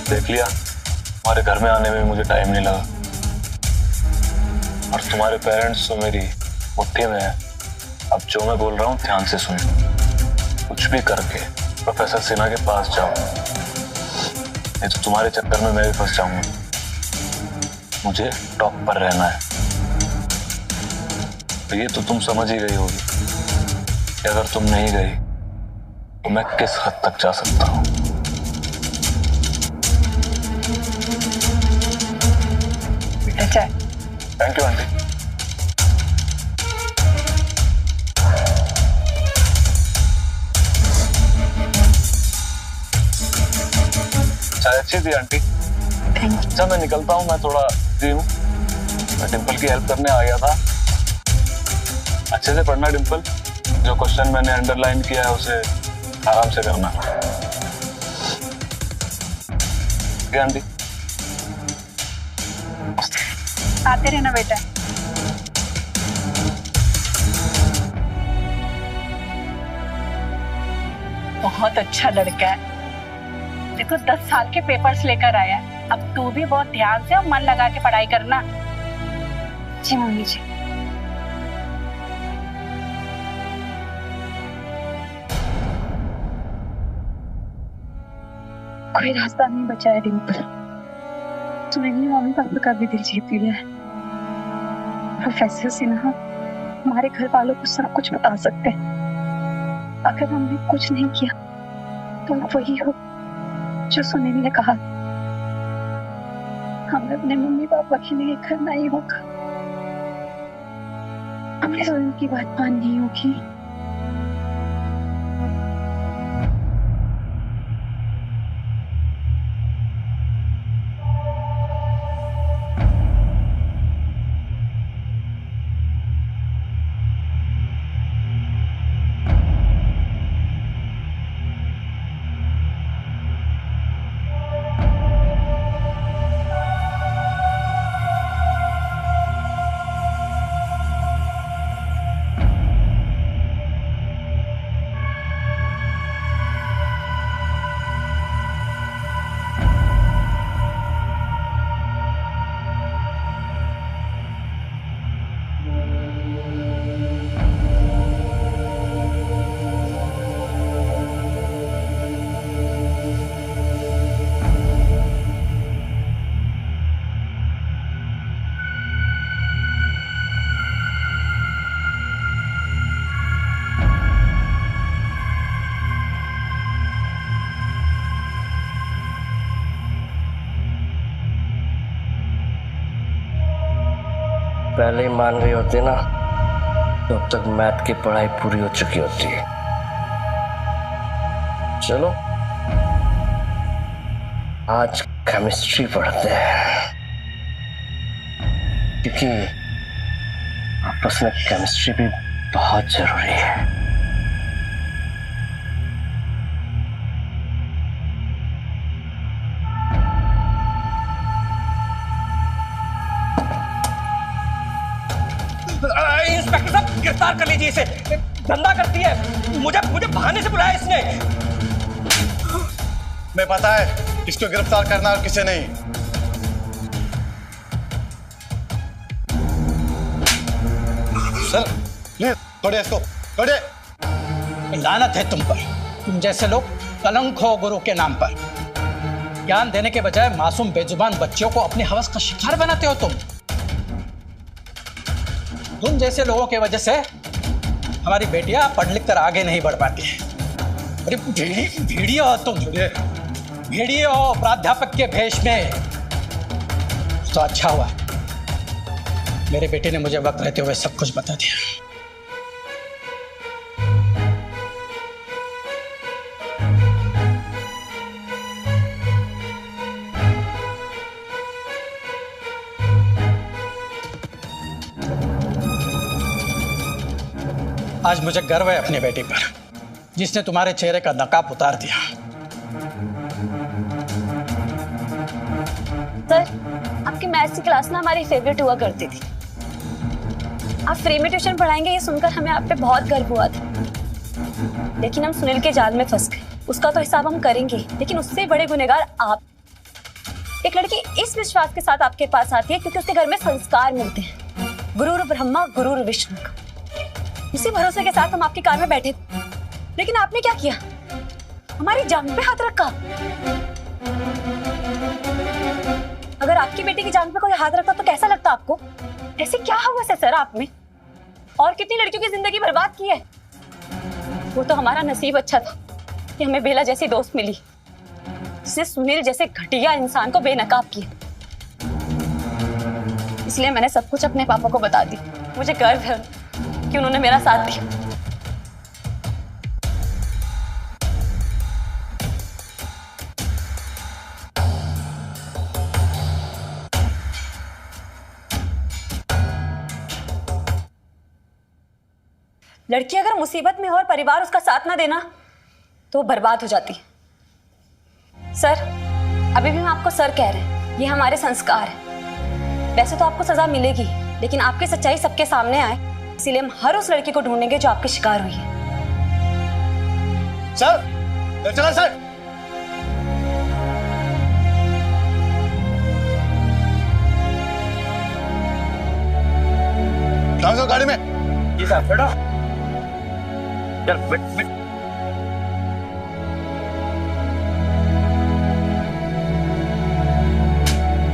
देख लिया, तुम्हारे घर में आने में मुझे टाइम नहीं लगा। और तुम्हारे पेरेंट्स तो मेरी मुट्ठी में है। अब जो मैं बोल रहा हूँ ध्यान से सुनो। कुछ भी करके प्रोफेसर सिन्हा के पास जाओ, नहीं तो तुम्हारे चक्कर में मैं भी फंस जाऊंगा। मुझे टॉप पर रहना है। तो ये तो तुम समझ ही गई होगी कि अगर तुम नहीं गई तो मैं किस हद तक जा सकता हूँ। चाय। Thank you aunty. चाय अच्छी थी आंटी। अच्छा मैं निकलता हूँ, मैं थोड़ा बिजी हूँ। मैं डिम्पल की हेल्प करने आ गया था। अच्छे से पढ़ना डिम्पल, जो क्वेश्चन मैंने अंडरलाइन किया है उसे आराम से करना। ठीक है आंटी? आते रहना बेटा। बहुत अच्छा लड़का है। देखो 10 साल के पेपर्स लेकर आया है। अब तू भी बहुत ध्यान से और मन लगा के पढ़ाई करना। जी मम्मी जी। कोई रास्ता नहीं बचा है डिम्पल। तूने मम्मी पापा का भी दिल जीत लिया है। प्रोफेसर सिन्हा हमारे घर वालों को सब कुछ बता सकते हैं। अगर हमने कुछ नहीं किया तो वही हो जो सुनील ने कहा। हमें अपने मम्मी पापा के लिए करना ही होगा। हमें सुनील की बात माननी होगी। पहले ही मान गई होती ना तो अब तक मैथ की पढ़ाई पूरी हो चुकी होती है। चलो आज केमिस्ट्री पढ़ते हैं, क्योंकि आपस में केमिस्ट्री भी बहुत जरूरी है। इंस्पेक्टर साहब गिरफ्तार कर लीजिए इसे। धंधा करती है। मुझे बहाने से बुलाया इसने। मैं पता है किसको गिरफ्तार करना और किसे नहीं। सर प्लीज छोड़िए इसको, छोड़िए। लानत है तुम पर। तुम जैसे लोग कलंक हो गुरु के नाम पर। ज्ञान देने के बजाय मासूम बेजुबान बच्चों को अपने हवस का शिकार बनाते हो तुम जैसे लोगों की वजह से हमारी बेटियां पढ़ लिख कर आगे नहीं बढ़ पाती है। अरे भेड़िए हो तुम, भेड़िए हो प्राध्यापक के भेष में। तो अच्छा हुआ मेरे बेटे ने मुझे वक्त रहते हुए सब कुछ बता दिया। आज मुझे गर्व है अपने बेटे पर, जिसने तुम्हारे चेहरे का नकाब उतार दिया। सर, आपकी मैथ्स की क्लास ना हमारी फेवरेट हुआ करती थी। आप फ्री में ट्यूशन पढ़ाएंगे ये सुनकर हमें आप पे बहुत गर्व हुआ था। लेकिन हम सुनील के जाल में फंस गए। उसका तो हिसाब हम करेंगे, लेकिन उससे बड़े गुनहगार आप। एक लड़की इस विश्वास के साथ आपके पास आती है क्योंकि उसके घर में संस्कार मिलते हैं, गुरुर ब्रह्मा गुरुर विष्णु। इसी भरोसे के साथ हम आपकी कार में बैठे थे, लेकिन आपने क्या किया? हमारी जान पे हाथ रखा। अगर आपकी बेटी की जान पे कोई हाथ रखता तो कैसा लगता आपको? ऐसे क्या हुआ सर आप में? और कितनी लड़कियों की जिंदगी बर्बाद की है। वो तो हमारा नसीब अच्छा था कि हमें बेला जैसी दोस्त मिली, जिसने सुनील जैसे घटिया इंसान को बेनकाब किया। इसलिए मैंने सब कुछ अपने पापा को बता दी। मुझे गर्व है कि उन्होंने मेरा साथ दिया। लड़की अगर मुसीबत में हो और परिवार उसका साथ ना देना तो वो बर्बाद हो जाती है। सर, अभी भी हम आपको सर कह रहे हैं, ये हमारे संस्कार है। वैसे तो आपको सजा मिलेगी, लेकिन आपकी सच्चाई सबके सामने आए, इसीलिए हम हर उस लड़की को ढूंढेंगे जो आपके शिकार हुई है। सर, चला सर। जाओ गाड़ी में। जी साहब, बैठो। चल बैठ बैठ।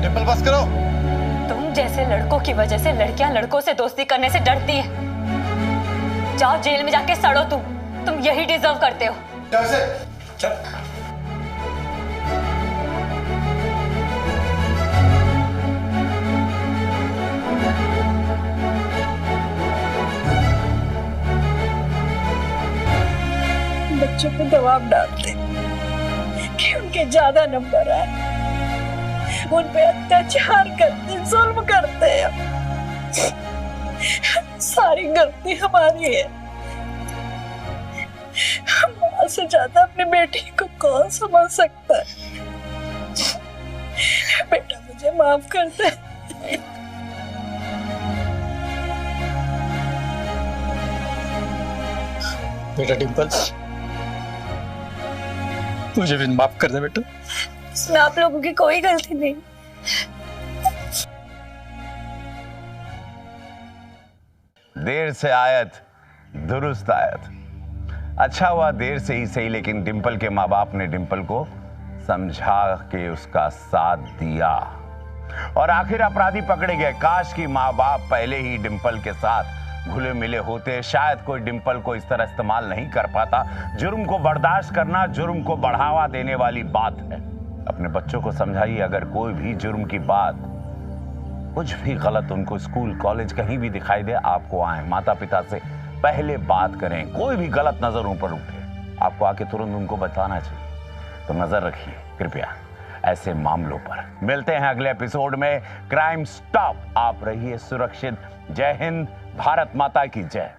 डिम्पल बस करो। तुम जैसे लड़कों की वजह से लड़कियां लड़कों से दोस्ती करने से डरती हैं। जाओ जेल में जाके सड़ो तुम यही डिजर्व करते हो। चल से चल। बच्चों पे दबाव डालते कि उनके ज्यादा नंबर आए, उन पे अत्याचार करते, जुल्म करते हैं। सारी गलती हमारी है। माँ से ज्यादा अपनी बेटी को कौन समझ सकता है। बेटा मुझे माफ कर दे। बेटा डिम्पल, मुझे भी माफ कर दे बेटा। इसमें आप लोगों की कोई गलती नहीं। देर से आयत दुरुस्त आयत। अच्छा हुआ देर से ही सही, लेकिन डिम्पल के माँ बाप ने डिम्पल को समझा के उसका साथ दिया और आखिर अपराधी पकड़े गए। काश की माँ बाप पहले ही डिम्पल के साथ घुले मिले होते, शायद कोई डिम्पल को इस तरह इस्तेमाल नहीं कर पाता। जुर्म को बर्दाश्त करना जुर्म को बढ़ावा देने वाली बात है। अपने बच्चों को समझाइए, अगर कोई भी जुर्म की बात, कुछ भी गलत उनको स्कूल कॉलेज कहीं भी दिखाई दे, आपको आए माता पिता से पहले बात करें। कोई भी गलत नजरों पर उठे, आपको आके तुरंत उनको बताना चाहिए। तो नजर रखिए कृपया ऐसे मामलों पर। मिलते हैं अगले एपिसोड में क्राइम स्टॉप। आप रहिए सुरक्षित। जय हिंद, भारत माता की जय।